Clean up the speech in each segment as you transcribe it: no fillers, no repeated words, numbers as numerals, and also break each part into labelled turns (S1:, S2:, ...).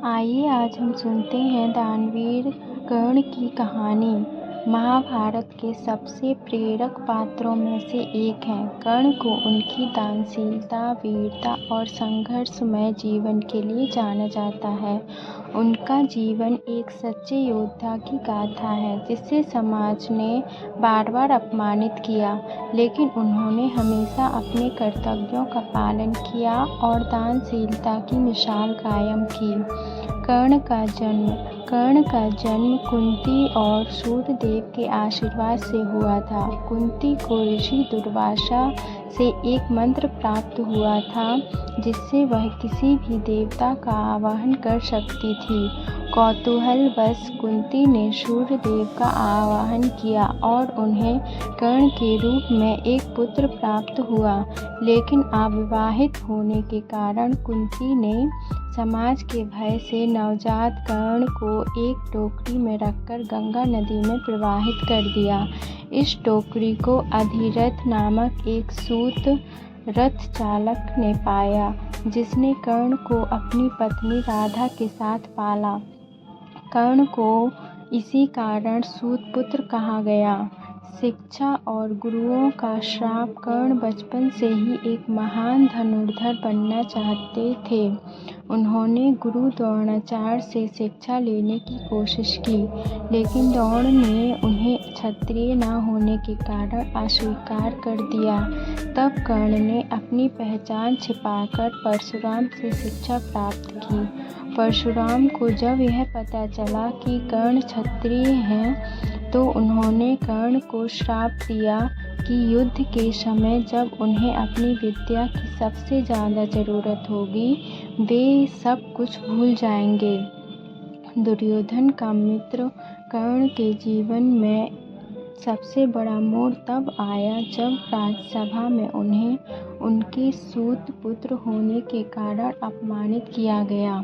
S1: आइए आज हम सुनते हैं दानवीर कर्ण की कहानी। महाभारत के सबसे प्रेरक पात्रों में से एक हैं। कर्ण को उनकी दानशीलता, वीरता और संघर्षमय जीवन के लिए जाना जाता है। उनका जीवन एक सच्चे योद्धा की गाथा है जिसे समाज ने बार बार अपमानित किया, लेकिन उन्होंने हमेशा अपने कर्तव्यों का पालन किया और दानशीलता की मिसाल कायम की। कर्ण का जन्म कुंती और सूर्यदेव के आशीर्वाद से हुआ था। कुंती को ऋषि दुर्वासा से एक मंत्र प्राप्त हुआ था जिससे वह किसी भी देवता का आवाहन कर सकती थी। कौतूहलवश कुंती ने सूर्यदेव का आवाहन किया और उन्हें कर्ण के रूप में एक पुत्र प्राप्त हुआ, लेकिन अविवाहित होने के कारण कुंती ने समाज के भय से नवजात कर्ण को एक टोकरी में रखकर गंगा नदी में प्रवाहित कर दिया। इस टोकरी को अधिरथ नामक एक सूत रथ चालक ने पाया, जिसने कर्ण को अपनी पत्नी राधा के साथ पाला। कर्ण को इसी कारण सूतपुत्र कहा गया। शिक्षा और गुरुओं का श्राप। कर्ण बचपन से ही एक महान धनुर्धर बनना चाहते थे। उन्होंने गुरु द्रोणाचार्य से शिक्षा लेने की कोशिश की, लेकिन द्रोण ने उन्हें क्षत्रिय न होने के कारण अस्वीकार कर दिया। तब कर्ण ने अपनी पहचान छिपाकर परशुराम से शिक्षा प्राप्त की। परशुराम को जब यह पता चला कि कर्ण क्षत्रिय हैं, तो उन्होंने कर्ण को श्राप दिया कि युद्ध के समय जब उन्हें अपनी विद्या की सबसे ज़्यादा ज़रूरत होगी, वे सब कुछ भूल जाएंगे। दुर्योधन का मित्र कर्ण के जीवन में सबसे बड़ा मोड़ तब आया जब राजसभा में उन्हें उनके सूत पुत्र होने के कारण अपमानित किया गया।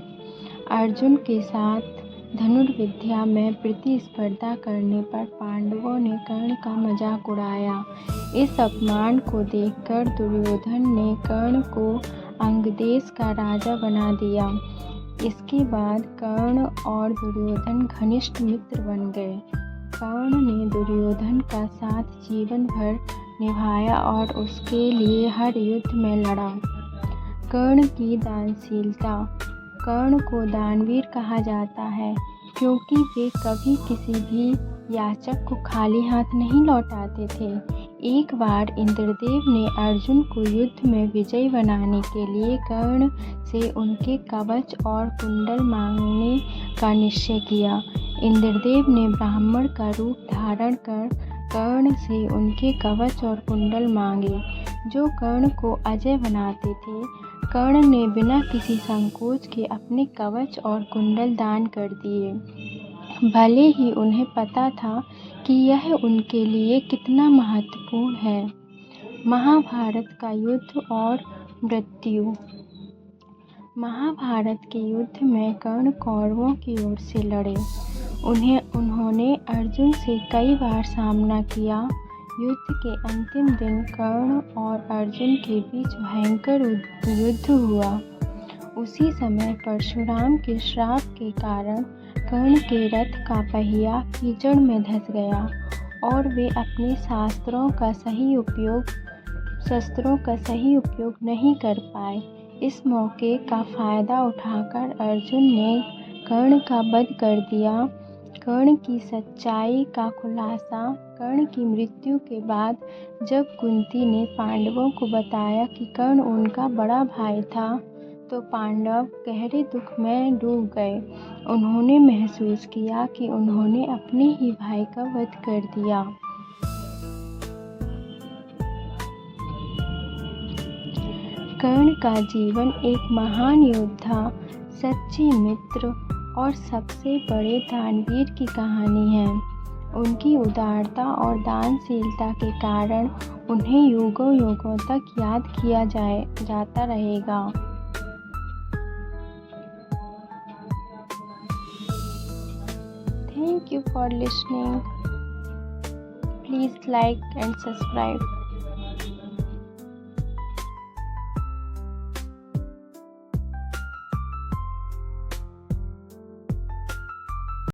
S1: अर्जुन के साथ धनुर्विद्या में प्रतिस्पर्धा करने पर पांडवों ने कर्ण का मजाक उड़ाया। इस अपमान को देखकर दुर्योधन ने कर्ण को अंगदेश का राजा बना दिया। इसके बाद कर्ण और दुर्योधन घनिष्ठ मित्र बन गए। कर्ण ने दुर्योधन का साथ जीवन भर निभाया और उसके लिए हर युद्ध में लड़ा। कर्ण की दानशीलता। कर्ण को दानवीर कहा जाता है क्योंकि वे कभी किसी भी याचक को खाली हाथ नहीं लौटाते थे। एक बार इंद्रदेव ने अर्जुन को युद्ध में विजयी बनाने के लिए कर्ण से उनके कवच और कुंडल मांगने का निश्चय किया। इंद्रदेव ने ब्राह्मण का रूप धारण कर कर्ण से उनके कवच और कुंडल मांगे, जो कर्ण को अजय बनाते थे। कर्ण ने बिना किसी संकोच के अपने कवच और कुंडल दान कर दिए, भले ही उन्हें पता था कि यह उनके लिए कितना महत्वपूर्ण है। महाभारत का युद्ध और मृत्यु। महाभारत के युद्ध में कर्ण कौरवों की ओर से लड़े। उन्होंने अर्जुन से कई बार सामना किया। युद्ध के अंतिम दिन कर्ण और अर्जुन के बीच भयंकर युद्ध हुआ। उसी समय परशुराम के श्राप के कारण कर्ण के रथ का पहिया कीचड़ में धंस गया और वे अपने शस्त्रों का सही उपयोग नहीं कर पाए। इस मौके का फायदा उठाकर अर्जुन ने कर्ण का वध कर दिया। कर्ण की सच्चाई का खुलासा। कर्ण की मृत्यु के बाद जब कुंती ने पांडवों को बताया कि कर्ण उनका बड़ा भाई था, तो पांडव गहरे दुख में डूब गए। उन्होंने महसूस किया कि उन्होंने अपने ही भाई का वध कर दिया। कर्ण का जीवन एक महान योद्धा, सच्चे मित्र और सबसे बड़े दानवीर की कहानी है। उनकी उदारता और दानशीलता के कारण उन्हें युगों युगों तक याद किया जाता रहेगा। Thank you for listening. Please like and subscribe.